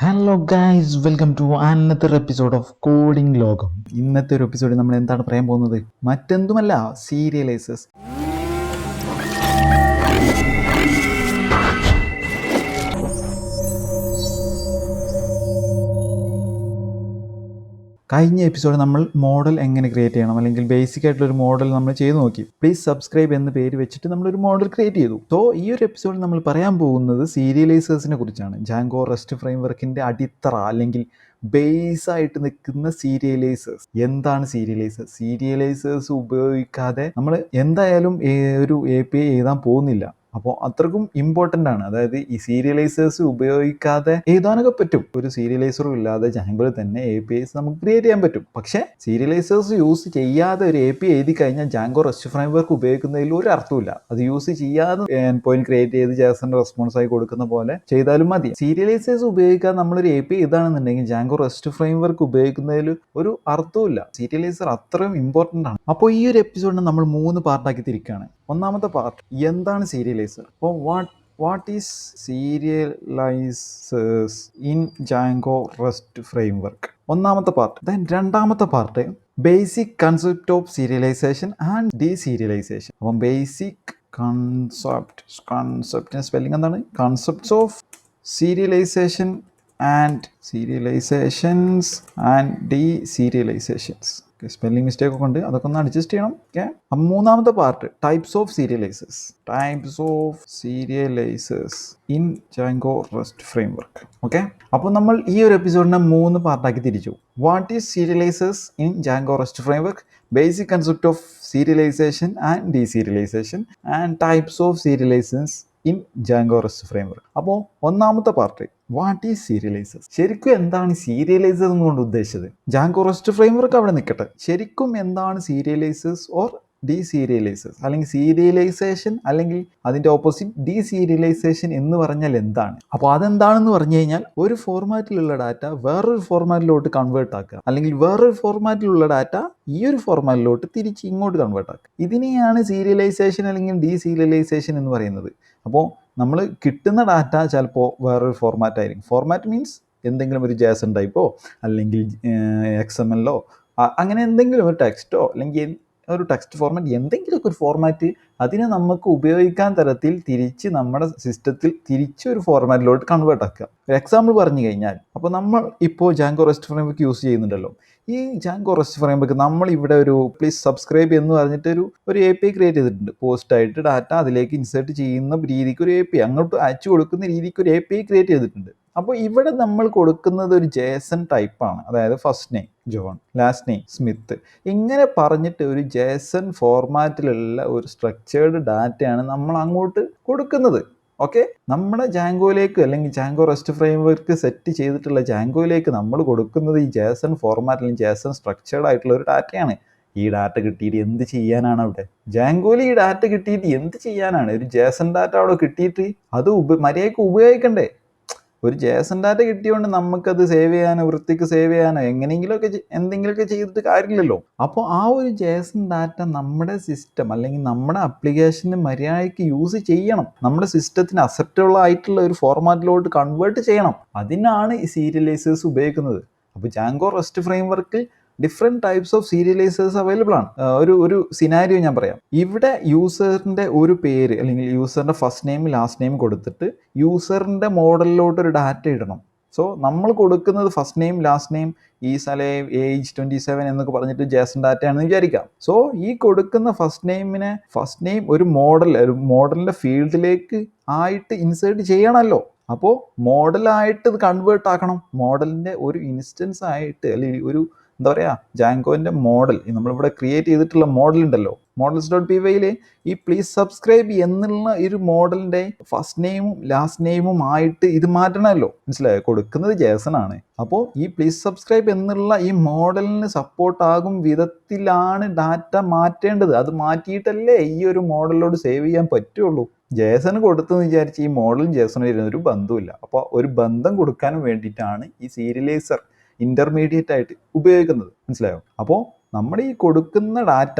Hello guys, welcome to another episode of coding ലോകം. ഇന്നത്തെ ഒരു എപ്പിസോഡിൽ നമ്മൾ എന്താണ് പറയാൻ പോകുന്നത്? മറ്റെന്തുമല്ല, സീരിയലൈസേഴ്സ്. കഴിഞ്ഞ എപ്പിസോഡ് നമ്മൾ മോഡൽ എങ്ങനെ ക്രിയേറ്റ് ചെയ്യണം, അല്ലെങ്കിൽ ബേസിക് ആയിട്ടുള്ളൊരു മോഡൽ നമ്മൾ ചെയ്ത് നോക്കി. പ്ലീസ് സബ്സ്ക്രൈബ് എന്ന പേര് വെച്ചിട്ട് നമ്മളൊരു മോഡൽ ക്രിയേറ്റ് ചെയ്തു. സോ ഈ ഒരു എപ്പിസോഡിൽ നമ്മൾ പറയാൻ പോകുന്നത് സീരിയലൈസേഴ്സിനെ കുറിച്ചാണ്. ജാങ്കോ റെസ്റ്റ് ഫ്രെയിംവർക്കിൻ്റെ അടിത്തറ അല്ലെങ്കിൽ ബേസ് ആയിട്ട് നിൽക്കുന്ന സീരിയലൈസേഴ്സ്. എന്താണ് സീരിയലൈസേഴ്സ്? സീരിയലൈസേഴ്സ് ഉപയോഗിക്കാതെ നമ്മൾ എന്തായാലും ഒരു API എഴുതാൻ പോകുന്നില്ല. അപ്പോൾ അത്രക്കും ഇമ്പോർട്ടൻ്റ് ആണ്. അതായത് ഈ സീരിയലൈസേഴ്സ് ഉപയോഗിക്കാതെ എഴുതാനൊക്കെ പറ്റും. ഒരു സീരിയലൈസറും ഇല്ലാതെ ജാങ്കോയിൽ തന്നെ APIs നമുക്ക് ക്രിയേറ്റ് ചെയ്യാൻ പറ്റും. പക്ഷേ സീരിയലൈസേഴ്സ് യൂസ് ചെയ്യാതെ ഒരു API എഴുതി കഴിഞ്ഞാൽ ജാങ്കോ റെസ്റ്റ് ഫ്രെയിംവർക്ക് ഉപയോഗിക്കുന്നതിൽ ഒരു അർത്ഥമില്ല. അത് യൂസ് ചെയ്യാതെ എൻഡ് പോയിന്റ് ക്രിയേറ്റ് ചെയ്ത് ജേസന്റെ റെസ്പോൺസ് ആയി കൊടുക്കുന്ന പോലെ ചെയ്താലും മതി. സീരിയലൈസേഴ്സ് ഉപയോഗിക്കാതെ നമ്മളൊരു API ഇതാണെന്നുണ്ടെങ്കിൽ ജാങ്കോ റെസ്റ്റ് ഫ്രെയിംവർക്ക് ഉപയോഗിക്കുന്നതിൽ ഒരു അർത്ഥമില്ല. സീരിയലൈസർ അത്രയും ഇമ്പോർട്ടൻ്റ് ആണ്. അപ്പോൾ ഈ ഒരു എപ്പിസോഡിനെ നമ്മൾ 3 പാർട്ടാക്കി തിരിക്കുകയാണ്. ഒന്നാമത്തെ പാർട്ട്, എന്താണ് സീരിയലൈസർ? അപ്പോൾ what is serializers in Django rest framework? ഒന്നാമത്തെ പാർട്ട്. ദെൻ രണ്ടാമത്തെ part, basic concept of serialization and deserialization. അപ്പം ബേസിക് കൺസെപ്റ്റിന് സ്പെല്ലിംഗ് എന്താണ്? Concepts of serialization and serializations and deserializations. Spelling mistake ഒക്കെ ഉണ്ട്, അതൊക്കെ ഒന്ന് അഡ്ജസ്റ്റ് ചെയ്യണം. ഓക്കെ. അപ്പം മൂന്നാമത്തെ part, types of serializers in Django rest framework. Okay. അപ്പോൾ നമ്മൾ ഈ ഒരു എപ്പിസോഡിനെ 3 പാർട്ടാക്കി തിരിച്ചു. What is serializers in Django rest framework, basic concept of serialization and deserialization and types of serializers in Django rest framework. അപ്പോൾ ഒന്നാമത്തെ പാർട്ട്, വാട്ട് ഈസ് സീരിയലൈസേഴ്സ്? ശരിക്കും എന്താണ് സീരിയലൈസേഴ്സ് എന്നുകൊണ്ട് ഉദ്ദേശിച്ചത്? ജാങ്കോ റെസ്റ്റ് ഫ്രെയിംവർക്ക് അവിടെ നിൽക്കട്ടെ. ശരിക്കും എന്താണ് സീരിയലൈസേഴ്സ് ഓർ ഡീസീരിയലൈസേഴ്സ്? അല്ലെങ്കിൽ സീരിയലൈസേഷൻ അല്ലെങ്കിൽ അതിൻ്റെ ഓപ്പോസിറ്റ് ഡീസീരിയലൈസേഷൻ എന്ന് പറഞ്ഞാൽ എന്താണ്? അപ്പോൾ അതെന്താണെന്ന് പറഞ്ഞു കഴിഞ്ഞാൽ, ഒരു ഫോർമാറ്റിലുള്ള ഡാറ്റ വേറൊരു ഫോർമാറ്റിലോട്ട് കൺവേർട്ട് ആക്കുക, അല്ലെങ്കിൽ വേറൊരു ഫോർമാറ്റിലുള്ള ഡാറ്റ ഈ ഒരു ഫോർമാറ്റിലോട്ട് തിരിച്ച് ഇങ്ങോട്ട് കൺവേർട്ട് ആക്കുക. ഇതിനെയാണ് സീരിയലൈസേഷൻ അല്ലെങ്കിൽ ഡീസീരിയലൈസേഷൻ എന്ന് പറയുന്നത്. അപ്പോൾ നമ്മൾ കിട്ടുന്ന ഡാറ്റ ചിലപ്പോൾ വേറൊരു ഫോർമാറ്റ് ആയിരിക്കും. ഫോർമാറ്റ് മീൻസ് എന്തെങ്കിലും ഒരു JSON ടൈപ്പോ അല്ലെങ്കിൽ XML അങ്ങനെ എന്തെങ്കിലും ഒരു ടെക്സ്റ്റോ അല്ലെങ്കിൽ ഒരു ടെക്സ്റ്റ് ഫോർമാറ്റ്, എന്തെങ്കിലുമൊക്കെ ഒരു ഫോർമാറ്റ് അതിനെ നമുക്ക് ഉപയോഗിക്കാൻ തരത്തിൽ തിരിച്ച് നമ്മുടെ സിസ്റ്റത്തിൽ തിരിച്ചൊരു ഫോർമാറ്റിലോട്ട് കൺവേർട്ട് ആക്കുക. ഒരു എക്സാമ്പിൾ പറഞ്ഞു കഴിഞ്ഞാൽ, അപ്പോൾ നമ്മൾ ഇപ്പോൾ ജാങ്കോ റെസ്റ്റ് ഫ്രെയിംവർക്ക് യൂസ് ചെയ്യുന്നുണ്ടല്ലോ. ഈ ജാങ്കോ റെസ്റ്റ് ഫ്രെയിംവർക്ക് നമ്മൾ ഇവിടെ ഒരു പ്ലീസ് സബ്സ്ക്രൈബ് എന്ന് പറഞ്ഞിട്ട് ഒരു API ക്രിയേറ്റ് ചെയ്തിട്ടുണ്ട്. പോസ്റ്റായിട്ട് ഡാറ്റ അതിലേക്ക് ഇൻസേർട്ട് ചെയ്യുന്ന രീതിക്ക് ഒരു API, അങ്ങോട്ട് അയച്ചു കൊടുക്കുന്ന രീതിക്ക് ഒരു API ക്രിയേറ്റ് ചെയ്തിട്ടുണ്ട്. അപ്പോൾ ഇവിടെ നമ്മൾ കൊടുക്കുന്നത് ഒരു JSON ടൈപ്പാണ്. അതായത് first name John, last name Smith, ഇങ്ങനെ പറഞ്ഞിട്ട് ഒരു JSON ഫോർമാറ്റിലുള്ള ഒരു സ്ട്രക്ചേർഡ് ഡാറ്റയാണ് നമ്മൾ അങ്ങോട്ട് കൊടുക്കുന്നത്. ഓക്കെ. നമ്മുടെ ജാങ്കോയിലേക്ക് അല്ലെങ്കിൽ ജാങ്കോ റെസ്റ്റ് ഫ്രെയിംവർക്ക് സെറ്റ് ചെയ്തിട്ടുള്ള ജാങ്കോയിലേക്ക് നമ്മൾ കൊടുക്കുന്നത് ഈ JSON ഫോർമാറ്റ് അല്ലെങ്കിൽ JSON സ്ട്രക്ചേർഡ് ആയിട്ടുള്ള ഒരു ഡാറ്റയാണ്. ഈ ഡാറ്റ കിട്ടിയിട്ട് എന്ത് ചെയ്യാനാണ്? അവിടെ ജാങ്കോയിൽ ഈ ഡാറ്റ കിട്ടിയിട്ട് എന്ത് ചെയ്യാനാണ്? ഒരു JSON ഡാറ്റ അവിടെ കിട്ടിയിട്ട് അത് മര്യാദയ്ക്ക് ഉപയോഗിക്കണ്ടേ? ഒരു JSON ഡാറ്റ കിട്ടിയോണ്ട് നമുക്കത് സേവ് ചെയ്യാനോ വൃത്തിക്ക് സേവ് ചെയ്യാനോ എങ്ങനെയെങ്കിലുമൊക്കെ എന്തെങ്കിലുമൊക്കെ ചെയ്തിട്ട് കാര്യമില്ലല്ലോ. അപ്പോൾ ആ ഒരു JSON ഡാറ്റ നമ്മുടെ സിസ്റ്റം അല്ലെങ്കിൽ നമ്മുടെ ആപ്ലിക്കേഷന് മര്യാദയ്ക്ക് യൂസ് ചെയ്യണം. നമ്മുടെ സിസ്റ്റത്തിന് അക്സെപ്റ്റബിൾ ആയിട്ടുള്ള ഒരു ഫോർമാറ്റിലോട്ട് കൺവേർട്ട് ചെയ്യണം. അതിനാണ് ഈ സീരിയലൈസേഴ്സ് ഉപയോഗിക്കുന്നത്. അപ്പോൾ ജാങ്കോ റെസ്റ്റ് ഫ്രെയിംവർക്കിൽ different types of serializers available ആണ്. ഒരു സിനാരിയോ ഞാൻ പറയാം. ഇവിടെ യൂസറിൻ്റെ ഒരു പേര് അല്ലെങ്കിൽ യൂസറിൻ്റെ ഫസ്റ്റ് നെയിം ലാസ്റ്റ് നെയിം കൊടുത്തിട്ട് യൂസറിൻ്റെ മോഡലിലോട്ട് ഒരു ഡാറ്റ ഇടണം. സോ നമ്മൾ കൊടുക്കുന്നത് first name last name is alive age 27 എന്നൊക്കെ പറഞ്ഞിട്ട് JSON ഡാറ്റയാണെന്ന് വിചാരിക്കാം. സോ ഈ കൊടുക്കുന്ന ഫസ്റ്റ് നെയിം ഒരു മോഡലിൻ്റെ ഫീൽഡിലേക്ക് ആയിട്ട് ഇൻസേർട്ട് ചെയ്യണമല്ലോ. അപ്പോൾ മോഡലായിട്ട് ഇത് കൺവേർട്ട് ആക്കണം. മോഡലിൻ്റെ ഒരു ഇൻസ്റ്റൻസ് ആയിട്ട് അല്ലെങ്കിൽ ഒരു എന്താ പറയുക, ജാങ്കോൻ്റെ മോഡൽ നമ്മളിവിടെ ക്രിയേറ്റ് ചെയ്തിട്ടുള്ള മോഡൽ ഉണ്ടല്ലോ, models.py ഈ പ്ലീസ് സബ്സ്ക്രൈബ് എന്നുള്ള ഒരു മോഡലിൻ്റെ ഫസ്റ്റ് നെയിമും ലാസ്റ്റ് നെയിമും ആയിട്ട് ഇത് മാറ്റണമല്ലോ. മനസ്സിലായോ? കൊടുക്കുന്നത് JSON ആണ്. അപ്പോൾ ഈ പ്ലീസ് സബ്സ്ക്രൈബ് എന്നുള്ള ഈ മോഡലിന് സപ്പോർട്ടാകും വിധത്തിലാണ് ഡാറ്റ മാറ്റേണ്ടത്. അത് മാറ്റിയിട്ടല്ലേ ഈ ഒരു മോഡലിലോട്ട് സേവ് ചെയ്യാൻ പറ്റുള്ളൂ. JSON കൊടുത്തെന്ന് വിചാരിച്ച് ഈ മോഡലും JSON ഒരു ബന്ധമില്ല. അപ്പോൾ ഒരു ബന്ധം കൊടുക്കാനും വേണ്ടിയിട്ടാണ് ഈ സീരിയലൈസർ ഇന്റർമീഡിയറ്റ് ആയിട്ട് ഉപയോഗിക്കുന്നത്. മനസ്സിലായോ? അപ്പോൾ നമ്മുടെ ഈ കൊടുക്കുന്ന ഡാറ്റ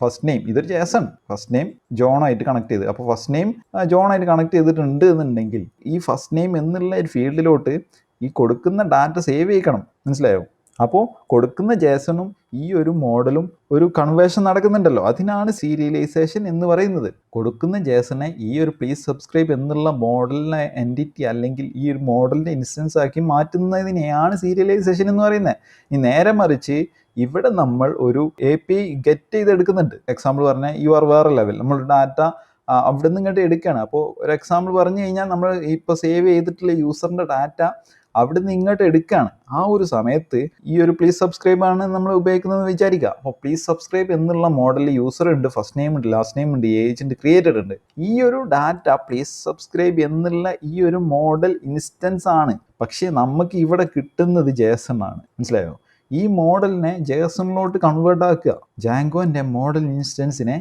ഫസ്റ്റ് നെയിം ഇതൊരു JSON, ഫസ്റ്റ് നെയിം ജോൺ ആയിട്ട് കണക്ട് ചെയ്ത്, അപ്പോൾ ഫസ്റ്റ് നെയിം ജോൺ ആയിട്ട് കണക്ട് ചെയ്തിട്ടുണ്ട് എന്നുണ്ടെങ്കിൽ ഈ ഫസ്റ്റ് നെയിം എന്നുള്ള ഒരു ഫീൽഡിലോട്ട് ഈ കൊടുക്കുന്ന ഡാറ്റ സേവ് ചെയ്യിക്കണം, മനസ്സിലായോ? അപ്പോൾ കൊടുക്കുന്ന ജേസണും ഈ ഒരു മോഡലും ഒരു കൺവേർഷൻ നടക്കുന്നുണ്ടല്ലോ, അതിനാണ് സീരിയലൈസേഷൻ എന്ന് പറയുന്നത്. കൊടുക്കുന്ന ജേസനെ ഈ ഒരു പ്ലീസ് സബ്സ്ക്രൈബ് എന്നുള്ള മോഡലിനെ എൻറ്റിറ്റി അല്ലെങ്കിൽ ഈ ഒരു മോഡലിൻ്റെ ഇൻസ്റ്റൻസ് ആക്കി മാറ്റുന്നതിനെയാണ് സീരിയലൈസേഷൻ എന്ന് പറയുന്നത്. ഈ നേരെ മറിച്ച് ഇവിടെ നമ്മൾ ഒരു API ഗെറ്റ് ചെയ്തെടുക്കുന്നുണ്ട്. എക്സാമ്പിൾ പറഞ്ഞാൽ യു ആർ വേറെ ലെവൽ, നമ്മൾ ഡാറ്റ അവിടെ നിന്ന് ഇങ്ങോട്ട് എടുക്കുകയാണ്. അപ്പോൾ ഒരു എക്സാമ്പിൾ പറഞ്ഞു കഴിഞ്ഞാൽ നമ്മൾ ഇപ്പോൾ സേവ് ചെയ്തിട്ടുള്ള യൂസറിൻ്റെ ഡാറ്റ അവിടെ നിന്ന് ഇങ്ങോട്ട് എടുക്കുകയാണ്. ആ ഒരു സമയത്ത് ഈ ഒരു പ്ലീസ് സബ്സ്ക്രൈബ് ആണ് നമ്മൾ ഉപയോഗിക്കുന്നതെന്ന് വിചാരിക്കുക. അപ്പോൾ പ്ലീസ് സബ്സ്ക്രൈബ് എന്നുള്ള മോഡലിൽ യൂസർ ഉണ്ട്, ഫസ്റ്റ് നെയിം ഉണ്ട്, ലാസ്റ്റ് നെയിം ഉണ്ട്, ഏജ് ഉണ്ട്, ക്രിയേറ്റഡ് ഉണ്ട്. ഈ ഒരു ഡാറ്റ പ്ലീസ് സബ്സ്ക്രൈബ് എന്നുള്ള ഈ ഒരു മോഡൽ ഇൻസ്റ്റൻസ് ആണ്. പക്ഷേ നമുക്ക് ഇവിടെ കിട്ടുന്നത് ജേസൺ ആണ്, മനസ്സിലായോ? ഈ മോഡലിനെ ജേസണിലോട്ട് കൺവേർട്ട് ആക്കുക. ജാങ്കോൻ്റെ മോഡൽ ഇൻസ്റ്റൻസിനെ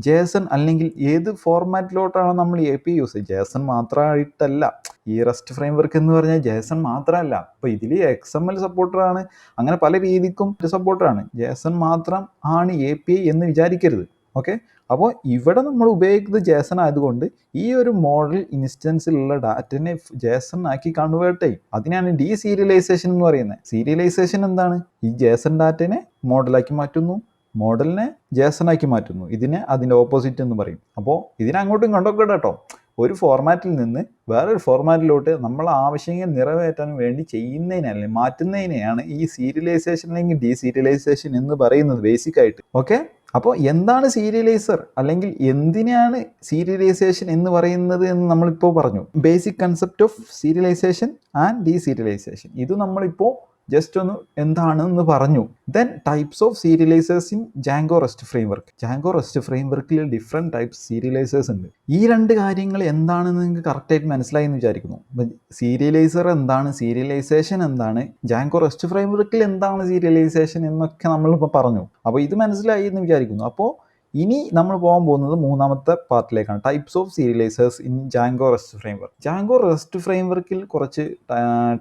ജേസൺ അല്ലെങ്കിൽ ഏത് ഫോർമാറ്റിലോട്ടാണ് നമ്മൾ API യൂസ് ചെയ്യുക. ജേസൺ മാത്രമായിട്ടല്ല, ഈ റെസ്റ്റ് ഫ്രെയിംവർക്ക് എന്ന് പറഞ്ഞാൽ ജേസൺ മാത്രമല്ല. അപ്പോൾ ഇതിൽ XML സപ്പോർട്ടറാണ്, അങ്ങനെ പല രീതിക്കും സപ്പോർട്ടറാണ്. ജേസൺ മാത്രം ആണ് API എന്ന് വിചാരിക്കരുത്. ഓക്കെ, അപ്പോൾ ഇവിടെ നമ്മൾ ഉപയോഗിക്കുന്നത് ജേസൺ ആയതുകൊണ്ട് ഈ ഒരു മോഡൽ ഇൻസ്റ്റൻസിലുള്ള ഡാറ്റനെ ജേസൺ ആക്കി കൺവേർട്ട് ചെയ്യും. അതിനാണ് ഡീസീരിയലൈസേഷൻ എന്ന് പറയുന്നത്. സീരിയലൈസേഷൻ എന്താണ്? ഈ ജേസൺ ഡാറ്റനെ മോഡലാക്കി മാറ്റുന്നു, മോഡലിനെ ജേസൺ ആക്കി മാറ്റുന്നു. ഇതിനെ അതിൻ്റെ ഓപ്പോസിറ്റ് എന്ന് പറയും. അപ്പോൾ ഇതിനെ അങ്ങോട്ടും ഇങ്ങോട്ടൊക്കെ കേട്ടോ, ഒരു ഫോർമാറ്റിൽ നിന്ന് വേറൊരു ഫോർമാറ്റിലോട്ട് നമ്മൾ ആവശ്യങ്ങൾ നിറവേറ്റാൻ വേണ്ടി ചെയ്യുന്നതിനല്ലേ, മാറ്റുന്നതിനെയാണ് ഈ സീരിയലൈസേഷൻ അല്ലെങ്കിൽ ഡീസീരിയലൈസേഷൻ എന്ന് പറയുന്നത് ബേസിക്കായിട്ട്. ഓക്കെ, അപ്പോൾ എന്താണ് സീരിയലൈസർ അല്ലെങ്കിൽ എന്തിനാണ് സീരിയലൈസേഷൻ എന്ന് പറയുന്നത് എന്ന് നമ്മളിപ്പോൾ പറഞ്ഞു. Basic concept of serialization and deserialization ഇത് നമ്മളിപ്പോൾ ജസ്റ്റ് ഒന്ന് എന്താണെന്ന് പറഞ്ഞു. Then types of serializers in Django rest framework. Django rest ഫ്രെയിംവർക്കിൽ ഡിഫറെൻറ്റ് ടൈപ്സ് സീരിയലൈസേഴ്സ് ഉണ്ട്. ഈ രണ്ട് കാര്യങ്ങൾ എന്താണെന്ന് നിങ്ങൾക്ക് കറക്റ്റായിട്ട് മനസ്സിലായി എന്ന് വിചാരിക്കുന്നു. സീരിയലൈസർ എന്താണ്, സീരിയലൈസേഷൻ എന്താണ്, ജാങ്കോ റെസ്റ്റ് ഫ്രെയിംവർക്കിൽ എന്താണ് സീരിയലൈസേഷൻ എന്നൊക്കെ നമ്മളിപ്പോൾ പറഞ്ഞു. അപ്പോൾ ഇത് മനസ്സിലായി എന്ന് വിചാരിക്കുന്നു. അപ്പോൾ ഇനി നമ്മൾ പോകാൻ പോകുന്നത് മൂന്നാമത്തെ പാർട്ടിലേക്കാണ്, types of serializers in Django rest framework. Django rest ഫ്രെയിംവർക്കിൽ കുറച്ച്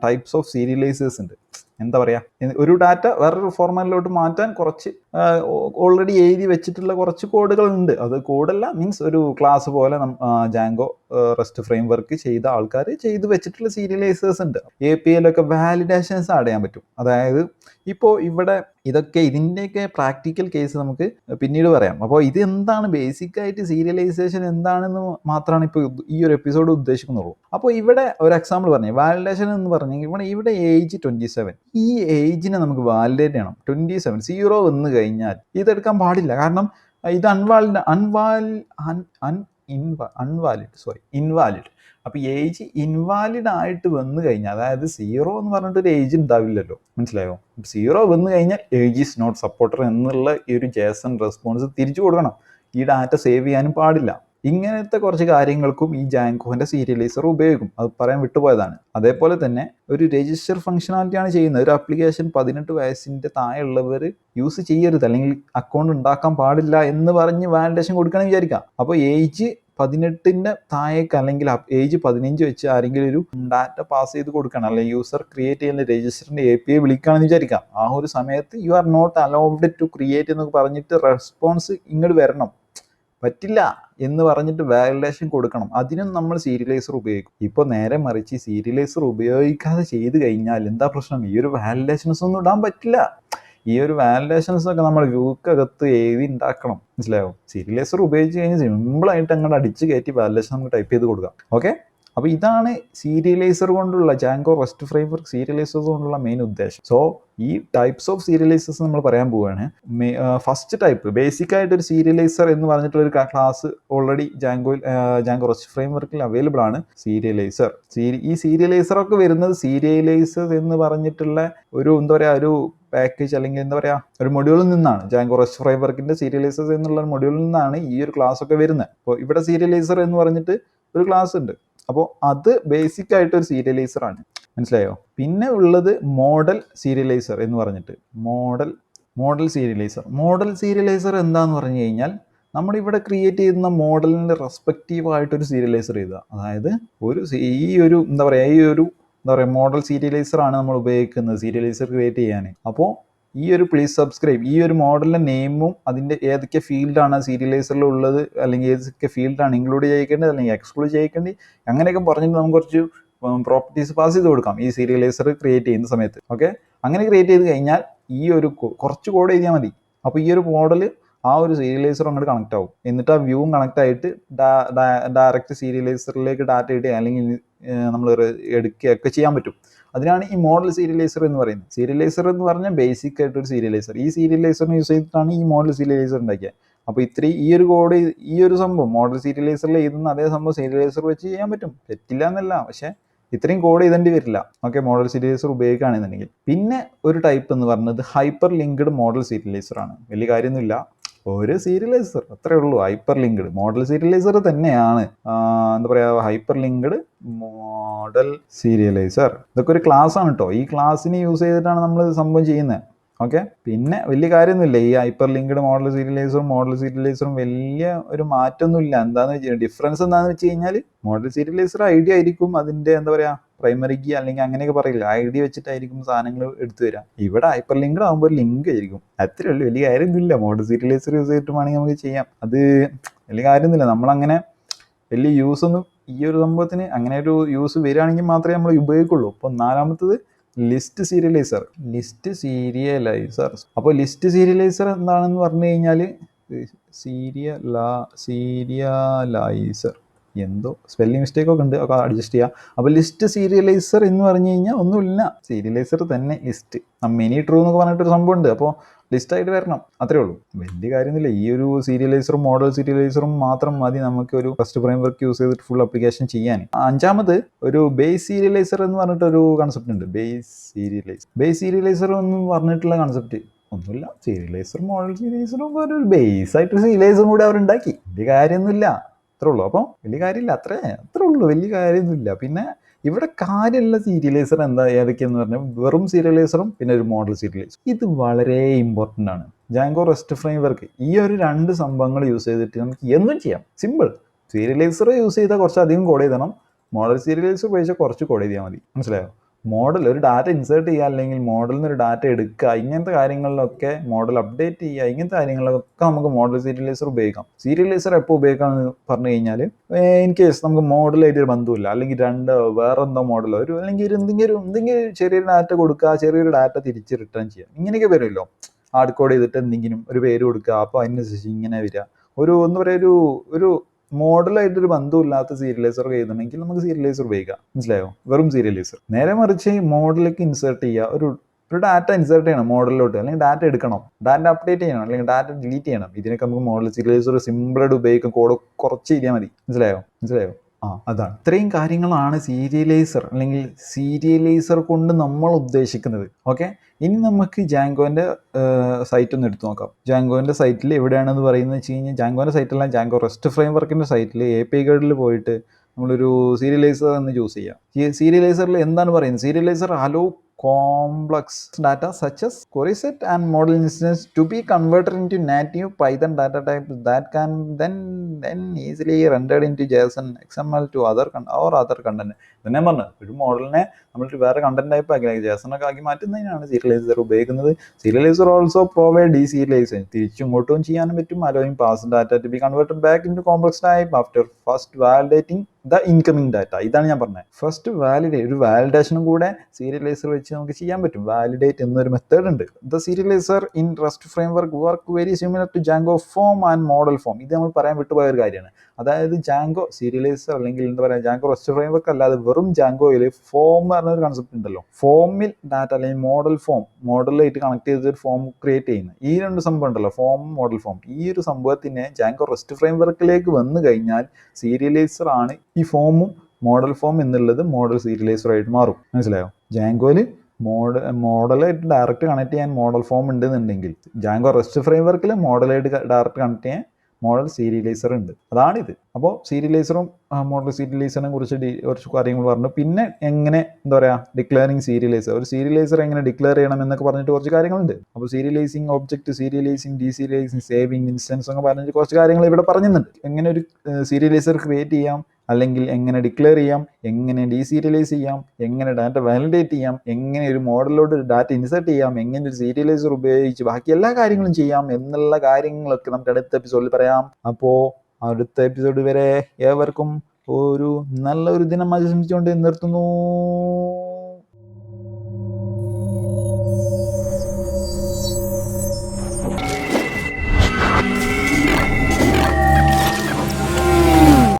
ടൈപ്സ് ഓഫ് സീരിയലൈസേഴ്സ് ഉണ്ട്. എന്താ പറയുക, ഒരു ഡാറ്റ വേറൊരു ഫോർമാറ്റിലോട്ട് മാറ്റാൻ കുറച്ച് ഓൾറെഡി എഴുതി വെച്ചിട്ടുള്ള കുറച്ച് കോഡുകൾ ഉണ്ട്. അത് കോഡല്ല, മീൻസ് ഒരു ക്ലാസ് പോലെ ജാങ്കോ റെസ്റ്റ് ഫ്രെയിംവർക്ക് ചെയ്ത ആൾക്കാർ ചെയ്ത് വെച്ചിട്ടുള്ള സീരിയലൈസേഴ്സ് ഉണ്ട്. APIയിലൊക്കെ വാലിഡേഷൻസ് ആഡ് ചെയ്യാൻ പറ്റും. അതായത് ഇപ്പോൾ ഇവിടെ ഇതിൻ്റെയൊക്കെ പ്രാക്ടിക്കൽ കേസ് നമുക്ക് പിന്നീട് പറയാം. അപ്പോൾ ഇത് എന്താണ് ബേസിക്കായിട്ട് സീരിയലൈസേഷൻ എന്താണെന്ന് മാത്രമാണ് ഇപ്പോൾ ഈ ഒരു എപ്പിസോഡ് ഉദ്ദേശിക്കുന്നുള്ളൂ. അപ്പോൾ ഇവിടെ ഒരു എക്സാമ്പിൾ പറഞ്ഞു, വാലിഡേഷൻ എന്ന് പറഞ്ഞെങ്കിൽ ഇവിടെ ഏജ് 27. ഈ ഏജിനെ നമുക്ക് വാലിഡേറ്റ് ചെയ്യണം. 27 0 വന്നു കഴിഞ്ഞാൽ ഇതെടുക്കാൻ പാടില്ല. കാരണം ഇത് ഇൻവാലിഡ്. അപ്പോൾ ഏജ് ഇൻവാലിഡ് ആയിട്ട് വന്നു കഴിഞ്ഞാൽ, അതായത് 0 എന്ന് പറഞ്ഞിട്ടൊരു ഏജ് ഉണ്ടാവില്ലല്ലോ, മനസ്സിലായോ? 0 വന്നു കഴിഞ്ഞാൽ ഏജ് ഈസ് നോട്ട് സപ്പോർട്ടർ എന്നുള്ള ഈ ഒരു ജേസൺ റെസ്പോൺസ് തിരിച്ചു കൊടുക്കണം. ഈ ഡാറ്റ സേവ് ചെയ്യാനും പാടില്ല. ഇങ്ങനത്തെ കുറച്ച് കാര്യങ്ങൾക്കും ഈ ജാങ്കോൻ്റെ സീരിയലൈസർ ഉപയോഗിക്കും. അത് പറയാൻ വിട്ടുപോയതാണ്. അതേപോലെ തന്നെ ഒരു രജിസ്റ്റർ ഫംഗ്ഷനാലിറ്റിയാണ് ചെയ്യുന്നത്. ഒരു ആപ്ലിക്കേഷൻ 18 വയസ്സിൻ്റെ താഴെയുള്ളവർ യൂസ് ചെയ്യരുത് അല്ലെങ്കിൽ അക്കൗണ്ട് ഉണ്ടാക്കാൻ പാടില്ല എന്ന് പറഞ്ഞ് വാലിഡേഷൻ കൊടുക്കണം വിചാരിക്കാം. അപ്പോൾ ഏജ് 18 താഴേക്ക് അല്ലെങ്കിൽ ഏജ് 15 വെച്ച് ആരെങ്കിലും ഒരു ഡാറ്റ പാസ് ചെയ്ത് കൊടുക്കണം, അല്ലെങ്കിൽ യൂസർ ക്രിയേറ്റ് ചെയ്യുന്ന രജിസ്റ്ററിൻ്റെ API വിളിക്കുകയാണെന്ന് വിചാരിക്കാം. ആ ഒരു സമയത്ത് you are not allowed to create എന്ന് പറഞ്ഞിട്ട് റെസ്പോൺസ് ഇങ്ങോട്ട് വരണം, പറ്റില്ല എന്ന് പറഞ്ഞിട്ട് വാലിഡേഷൻ കൊടുക്കണം. അതിനും നമ്മൾ സീരിയലൈസർ ഉപയോഗിക്കും. ഇപ്പോൾ നേരെ മറിച്ച് സീരിയലൈസർ ഉപയോഗിക്കാതെ ചെയ്ത് കഴിഞ്ഞാൽ എന്താ പ്രശ്നം? ഈ ഒരു വാലിഡേഷൻസ് ഒന്നും ഇടാൻ പറ്റില്ല. ഈ ഒരു വാലിഡേഷൻസ് ഒക്കെ നമ്മൾ വ്യൂക്കകത്ത് എഴുതി ഉണ്ടാക്കണം, മനസ്സിലായോ? സീരിയലൈസർ ഉപയോഗിച്ച് കഴിഞ്ഞാൽ സിമ്പിളായിട്ട് അങ്ങോട്ട് അടിച്ച് കയറ്റി വാലിഡേഷൻ നമുക്ക് ടൈപ്പ് ചെയ്ത് കൊടുക്കാം. ഓക്കെ, അപ്പോൾ ഇതാണ് സീരിയലൈസർ കൊണ്ടുള്ള ജാങ്കോ റെസ്റ്റ് ഫ്രെയിംവർക്ക് സീരിയലൈസേഴ്സ് കൊണ്ടുള്ള മെയിൻ ഉദ്ദേശം. സോ ഈ ടൈപ്സ് ഓഫ് സീരിയലൈസേഴ്സ് നമ്മൾ പറയാൻ പോവുകയാണ്. ഫസ്റ്റ് ടൈപ്പ്, ബേസിക് ആയിട്ടൊരു സീരിയലൈസർ എന്ന് പറഞ്ഞിട്ടുള്ളൊരു ക്ലാസ് ഓൾറെഡി ജാങ്കോ റെസ്റ്റ് ഫ്രെയിംവർക്കിൽ അവൈലബിൾ ആണ്, സീരിയലൈസർ. ഈ സീരിയലൈസറൊക്കെ വരുന്നത് സീരിയലൈസേഴ്സ് എന്ന് പറഞ്ഞിട്ടുള്ള ഒരു ഒരു പാക്കേജ് അല്ലെങ്കിൽ ഒരു മൊഡ്യൂളിൽ നിന്നാണ്. ജാങ്കോ റെസ്റ്റ് ഫ്രെയിംവർക്കിന്റെ സീരിയലൈസേഴ്സ് എന്നുള്ള മൊഡ്യൂളിൽ നിന്നാണ് ഈ ഒരു ക്ലാസ് ഒക്കെ വരുന്നത്. അപ്പോൾ ഇവിടെ സീരിയലൈസർ എന്ന് പറഞ്ഞിട്ട് ഒരു ക്ലാസ് ഉണ്ട്. അപ്പോൾ അത് ബേസിക് ആയിട്ട് ഒരു സീരിയലൈസർ ആണ്, മനസ്സിലായോ? പിന്നെ ഉള്ളത് മോഡൽ സീരിയലൈസർ എന്ന് പറഞ്ഞിട്ട് മോഡൽ സീരിയലൈസർ എന്താന്ന് പറഞ്ഞു കഴിഞ്ഞാൽ, നമ്മളിവിടെ ക്രിയേറ്റ് ചെയ്യുന്ന മോഡലിൻ്റെ റെസ്പെക്റ്റീവ് ആയിട്ടൊരു സീരിയലൈസർ എഴുതുക. അതായത് മോഡൽ സീരിയലൈസർ ആണ് നമ്മൾ ഉപയോഗിക്കുന്നത് സീരിയലൈസർ ക്രിയേറ്റ് ചെയ്യാൻ. അപ്പോൾ ഈ ഒരു പ്ലീസ് സബ്സ്ക്രൈബ് ഈ ഒരു മോഡലിൻ്റെ നെയിമും അതിൻ്റെ ഏതൊക്കെ ഫീൽഡാണ് സീരിയലൈസറിൽ ഉള്ളത്, അല്ലെങ്കിൽ ഏതൊക്കെ ഫീൽഡാണ് ഇൻക്ലൂഡ് ചെയ്യേണ്ടത് അല്ലെങ്കിൽ എക്സ്ക്ലൂഡ് ചെയ്യേണ്ടത്, അങ്ങനെയൊക്കെ പറഞ്ഞിട്ട് നമുക്ക് കുറച്ച് പ്രോപ്പർട്ടീസ് പാസ് ചെയ്ത് കൊടുക്കാം ഈ സീരിയലൈസർ ക്രിയേറ്റ് ചെയ്യുന്ന സമയത്ത്. ഓക്കെ, അങ്ങനെ ക്രിയേറ്റ് ചെയ്ത് കഴിഞ്ഞാൽ ഈ ഒരു കുറച്ച് കോഡ് എഴുതിയാൽ മതി. അപ്പോൾ ഈ ഒരു മോഡൽ ആ ഒരു സീരിയലൈസർ അങ്ങോട്ട് കണക്ട് ആവും. എന്നിട്ട് ആ വ്യൂവും കണക്ട് ആയിട്ട് ഡയറക്റ്റ് സീരിയലൈസറിലേക്ക് ഡാറ്റ ഇടുക അല്ലെങ്കിൽ നമ്മൾ എടുക്കുകയൊക്കെ ചെയ്യാൻ പറ്റും. അതിനാണ് ഈ മോഡൽ സീരിയലൈസർ എന്ന് പറയുന്നത്. സീരിയലൈസർ എന്ന് പറഞ്ഞാൽ ബേസിക് ആയിട്ടൊരു സീരിയലൈസർ. ഈ സീരിയലൈസറിന് യൂസ് ചെയ്തിട്ടാണ് ഈ മോഡൽ സീരിയലൈസർ ഉണ്ടാക്കിയത്. അപ്പോൾ ഈ ഒരു കോഡ്, ഈ ഒരു സംഭവം മോഡൽ സീരിയലൈസറിൽ എഴുതുന്ന അതേ സംഭവം സീരിയലൈസർ വെച്ച് ചെയ്യാൻ പറ്റും. തെറ്റില്ല എന്നല്ല, പക്ഷേ ഇത്രയും കോഡ് എഴുതേണ്ടി വരില്ല. ഓക്കെ, മോഡൽ സീരിയലൈസർ ഉപയോഗിക്കുകയാണെന്നുണ്ടെങ്കിൽ. പിന്നെ ഒരു ടൈപ്പ് എന്ന് പറയുന്നത് ഹൈപ്പർ ലിങ്ക്ഡ് മോഡൽ സീരിയലൈസർ ആണ്. വലിയ കാര്യമൊന്നുമില്ല, ഒരു സീരിയലൈസർ അത്രേ ഉള്ളൂ. ഹൈപ്പർ ലിങ്ക്ഡ് മോഡൽ സീരിയലൈസർ തന്നെയാണ് എന്താ പറയുക, ഹൈപ്പർ ലിങ്ക്ഡ് മോഡൽ സീരിയലൈസർ. ഇതൊക്കെ ഒരു ക്ലാസ് ആണ് കേട്ടോ. ഈ ക്ലാസ്സിന് യൂസ് ചെയ്തിട്ടാണ് നമ്മൾ സംഭവം ചെയ്യുന്നത്. ഓക്കെ, പിന്നെ വലിയ കാര്യമൊന്നുമില്ല. ഈ ഹൈപ്പർ ലിങ്ക്ഡ് മോഡൽ സീരിയലൈസറും വലിയ ഒരു മാറ്റമൊന്നുമില്ല. ഡിഫറൻസ് എന്താണെന്ന് വെച്ച് കഴിഞ്ഞാൽ മോഡൽ സീരിയലൈസർ ഐഡിയ ആയിരിക്കും അതിൻ്റെ എന്താ പറയുക പ്രൈമറി കീ അല്ലെങ്കിൽ അങ്ങനെയൊക്കെ പറയില്ല, ഐഡിയ വെച്ചിട്ടായിരിക്കും സാധനങ്ങൾ എടുത്തു വരാം. ഇവിടെ ഹൈപ്പർ ലിങ്ക്ഡ് ആകുമ്പോൾ ഒരു ലിങ്ക് ആയിരിക്കും. അത്രേ ഉള്ളൂ, വലിയ കാര്യമൊന്നുമില്ല. മോഡൽ സീരിയലൈസർ യൂസ് ചെയ്തിട്ടുവാണെങ്കിൽ നമുക്ക് ചെയ്യാം. അത് വലിയ കാര്യമൊന്നുമില്ല. നമ്മളങ്ങനെ വലിയ യൂസ് ഒന്നും ഈ ഒരു സംഭവത്തിന് അങ്ങനെ ഒരു യൂസ് വരികയാണെങ്കിൽ മാത്രമേ നമ്മൾ ഉപയോഗിക്കുള്ളൂ. അപ്പോൾ നാലാമത്തത് ലിസ്റ്റ് സീരിയലൈസർ. അപ്പോൾ ലിസ്റ്റ് സീരിയലൈസർ എന്താണെന്ന് പറഞ്ഞു കഴിഞ്ഞാൽ സീരിയലൈസർ എന്തോ സ്പെല്ലിംഗ് മിസ്റ്റേക്ക് ഒക്കെ ഉണ്ട്, ഒക്കെ അഡ്ജസ്റ്റ് ചെയ്യാം. അപ്പോൾ ലിസ്റ്റ് സീരിയലൈസർ എന്ന് പറഞ്ഞു കഴിഞ്ഞാൽ ഒന്നുമില്ല, സീരിയലൈസർ തന്നെ ലിസ്റ്റ്. മിനി ട്രൂ എന്നൊക്കെ പറഞ്ഞിട്ടൊരു സംഭവം ഉണ്ട്. അപ്പോൾ ലിസ്റ്റായിട്ട് വരണം, അത്രേ ഉള്ളൂ. വലിയ കാര്യമൊന്നുമില്ല. ഈ ഒരു സീരിയലൈസറും മോഡൽ സീരിയലൈസറും മാത്രം മതി നമുക്ക് ഒരു റെസ്റ്റ് ഫ്രെയിംവർക്ക് യൂസ് ചെയ്തിട്ട് ഫുൾ ആപ്ലിക്കേഷൻ ചെയ്യാൻ. അഞ്ചാമത് ഒരു ബേസ് സീരിയലൈസർ എന്ന് പറഞ്ഞിട്ടൊരു കൺസെപ്റ്റ് ഉണ്ട്. ബേസ് സീരിയലൈസർ എന്ന് പറഞ്ഞിട്ടുള്ള കൺസെപ്റ്റ് ഒന്നുമില്ല. സീരിയലൈസറും മോഡൽ സീരിയലൈസറും ഒരു ബേസ് ആയിട്ട് സീരിയലൈസറും കൂടി അവരുണ്ടാക്കി. വലിയ കാര്യമൊന്നുമില്ല, അത്രേ ഉള്ളൂ. അപ്പോൾ വലിയ കാര്യമില്ല, അത്രേ ഉള്ളൂ, വലിയ കാര്യമൊന്നുമില്ല. പിന്നെ ഇവിടെ കാര്യമുള്ള സീരിയലൈസർ ഏതൊക്കെയെന്ന് പറഞ്ഞാൽ വെറും സീരിയലൈസറും പിന്നെ ഒരു മോഡൽ സീരിയലൈസർ. ഇത് വളരെ ഇമ്പോർട്ടൻ്റ് ആണ്. ജാങ്കോ റെസ്റ്റ് ഫ്രെയിംവർക്ക് ഈ ഒരു രണ്ട് സംഭവങ്ങൾ യൂസ് ചെയ്തിട്ട് നമുക്ക് എന്തും ചെയ്യാം. സിമ്പിൾ. സീരിയലൈസർ യൂസ് ചെയ്താൽ കുറച്ചധികം കോഡ് എഴുതണം, മോഡൽ സീരിയലൈസർ ഉപയോഗിച്ചാൽ കുറച്ച് കോഡ് ചെയ്താൽ മതി. മനസ്സിലായോ? മോഡൽ ഒരു ഡാറ്റ ഇൻസേർട്ട് ചെയ്യുക അല്ലെങ്കിൽ മോഡലിൽ നിന്ന് ഒരു ഡാറ്റ എടുക്കുക, ഇങ്ങനത്തെ കാര്യങ്ങളിലൊക്കെ മോഡൽ അപ്ഡേറ്റ് ചെയ്യുക, ഇങ്ങനത്തെ കാര്യങ്ങളിലൊക്കെ നമുക്ക് മോഡൽ സീരിയലൈസർ ഉപയോഗിക്കാം. സീരിയലൈസർ എപ്പോൾ ഉപയോഗിക്കാമെന്ന് പറഞ്ഞു കഴിഞ്ഞാൽ ഇൻ കേസ് നമുക്ക് മോഡലായിട്ട് ഒരു ബന്ധമില്ല, അല്ലെങ്കിൽ വേറെ എന്തോ മോഡലോ അല്ലെങ്കിൽ എന്തെങ്കിലും ചെറിയൊരു ഡാറ്റ കൊടുക്കുക, ചെറിയൊരു ഡാറ്റ തിരിച്ച് റിട്ടേൺ ചെയ്യുക, ഇങ്ങനെയൊക്കെ വരുമല്ലോ. ഹാർഡ് കോഡ് ചെയ്തിട്ട് എന്തെങ്കിലും ഒരു പേര് കൊടുക്കുക, അപ്പോൾ അതിനനുസരിച്ച് ഇങ്ങനെ വരിക. എന്താ പറയുക, ഒരു മോഡലായിട്ടൊരു ബന്ധമില്ലാത്ത സീരിയലൈസർ എഴുതണമെങ്കിൽ നമുക്ക് സീരിയലൈസർ ഉപയോഗിക്കാം. മനസ്സിലായോ? വെറും സീരിയലൈസർ. നേരെ മറിച്ച് മോഡലിലേക്ക് ഇൻസേർട്ട് ചെയ്യുക, ഒരു ഡാറ്റ ഇൻസേർട്ട് ചെയ്യണം മോഡലിലോട്ട്, അല്ലെങ്കിൽ ഡാറ്റ എടുക്കണം, ഡാറ്റ അപ്ഡേറ്റ് ചെയ്യണം, അല്ലെങ്കിൽ ഡാറ്റ ഡിലീറ്റ് ചെയ്യണം. ഇതിനൊക്കെ നമുക്ക് മോഡൽ സീരിയലൈസർ സിമ്പിളായിട്ട് ഉപയോഗിക്കും. കോഡ് കുറച്ച് ചെയ്താൽ മതി. മനസ്സിലായോ? അതാണ്. ഇത്രയും കാര്യങ്ങളാണ് സീരിയലൈസർ കൊണ്ട് നമ്മൾ ഉദ്ദേശിക്കുന്നത്. ഓക്കെ, ഇനി നമുക്ക് ജാങ്കോന്റെ സൈറ്റ് ഒന്ന് എടുത്തു നോക്കാം. ജാങ്കോന്റെ സൈറ്റിൽ എവിടെയാണെന്ന് പറയുന്നത് വെച്ച് കഴിഞ്ഞാൽ ജാങ്കോന്റെ സൈറ്റല്ല, ജാങ്കോ റെസ്റ്റ് ഫ്രെയിംവർക്കിന്റെ സൈറ്റിൽ API ഗൈഡിൽ പോയിട്ട് നമ്മളൊരു സീരിയലൈസർ എന്ന് ചൂസ് ചെയ്യാം. ഈ സീരിയലൈസറിൽ എന്താണ് പറയുന്നത്? സീരിയലൈസർ hello complex data such as query set and model instance to be converted into native Python data types that can then easily rendered into JSON, XML to other content. തന്നെ പറഞ്ഞത് ഒരു മോഡലിനെ നമ്മൾ വേറെ കണ്ടന്റ് ടൈപ്പ് ആക്കി JSON ഒക്കെ ആക്കി മാറ്റുന്നതിനാണ് സീരിയലൈസർ ഉപയോഗിക്കുന്നത്. സീരിയലൈസർ ഓൾസോ പ്രൊവൈഡ് ഡീസീരിയലൈസേഷൻ, തിരിച്ചിങ്ങോട്ടും ചെയ്യാൻ പറ്റും. Allowing pass data to be converted back into complex type after first validating the incoming data. ഇതാണ് ഞാൻ പറഞ്ഞത്. ഫസ്റ്റ് ഒരു വാലിഡേഷനും കൂടെ സീരിയലൈസർ വെച്ച് നമുക്ക് ചെയ്യാൻ പറ്റും. വാലിഡേറ്റ് എന്നൊരു മെത്തേഡ് ഉണ്ട്. The serializer in rest framework work very similar to Django form and model form. ഇത് നമ്മൾ പറയാൻ വിട്ടുപോയ ഒരു കാര്യമാണ്. അതായത് ജാങ്കോ സീരിയലൈസർ അല്ലെങ്കിൽ എന്താ പറയുക, ജാങ്കോ റെസ്റ്റ് ഫ്രെയിംവർക്ക് അല്ലാതെ വെറും ജാങ്കോയിൽ ഫോം പറഞ്ഞൊരു കൺസെപ്റ്റ് ഉണ്ടല്ലോ. ഫോമിൽ ഡാറ്റ അല്ലെങ്കിൽ മോഡലായിട്ട് കണക്ട് ചെയ്തൊരു ഫോം ക്രിയേറ്റ് ചെയ്യുന്നത്. ഈ രണ്ട് സംഭവം ഉണ്ടല്ലോ, മോഡൽ ഫോം. ഈ ഒരു സംഭവത്തിനെ ജാങ്കോ റെസ്റ്റ് ഫ്രെയിംവർക്കിലേക്ക് വന്നു കഴിഞ്ഞാൽ സീരിയലൈസർ ആണ് ഈ ഫോമും മോഡൽ ഫോം എന്നുള്ളത് മോഡൽ സീരിയലൈസർ ആയിട്ട് മാറും. മനസ്സിലായോ? ജാങ്കോയിൽ മോഡലായിട്ട് ഡയറക്റ്റ് കണക്ട് ചെയ്യാൻ മോഡൽ ഫോം ഉണ്ടെന്നുണ്ടെങ്കിൽ ജാങ്കോ റെസ്റ്റ് ഫ്രെയിംവർക്കിൽ മോഡലായിട്ട് ഡയറക്റ്റ് കണക്ട് ചെയ്യാൻ മോഡൽ സീരിയലൈസർ ഉണ്ട്. അതാണിത്. അപ്പോൾ സീരിയലൈസറും മോഡൽ സീരിയലൈസറിനെ കുറിച്ച് കുറച്ച് കാര്യങ്ങൾ പറഞ്ഞു. പിന്നെ എങ്ങനെ എന്താ പറയുക, ഡിക്ലെയറിങ് സീരിയലൈസർ, ഒരു സീരിയലൈസർ എങ്ങനെ ഡിക്ലെയർ ചെയ്യണം എന്നൊക്കെ പറഞ്ഞിട്ട് കുറച്ച് കാര്യങ്ങളുണ്ട്. അപ്പോൾ സീരിയലൈസിങ് ഒബ്ജക്റ്റ്, സീരിയലൈസിങ്, ഡീസീരിയലൈസിങ്, സേവിങ് ഇൻസ്റ്റൻസ് ഒക്കെ പറഞ്ഞിട്ട് കുറച്ച് കാര്യങ്ങൾ ഇവിടെ പറയുന്നുണ്ട്. എങ്ങനെ ഒരു സീരിയലൈസർ ക്രിയേറ്റ് ചെയ്യാം, അല്ലെങ്കിൽ എങ്ങനെ ഡിക്ലെയർ ചെയ്യാം, എങ്ങനെ ഡീസീരിയലൈസ് ചെയ്യാം, എങ്ങനെ ഡാറ്റ വാലിഡേറ്റ് ചെയ്യാം, എങ്ങനെ ഒരു മോഡലിലോട്ട് ഡാറ്റ ഇൻസേർട്ട് ചെയ്യാം, എങ്ങനെ ഒരു സീരിയലൈസർ ഉപയോഗിച്ച് ബാക്കി എല്ലാ കാര്യങ്ങളും ചെയ്യാം എന്നുള്ള കാര്യങ്ങളൊക്കെ നമുക്ക് അടുത്ത എപ്പിസോഡിൽ പറയാം. അപ്പോൾ അടുത്ത എപ്പിസോഡ് വരെ ഏവർക്കും ഒരു നല്ലൊരു ദിനം ആശംസിച്ചുകൊണ്ട് നിർത്തുന്നു.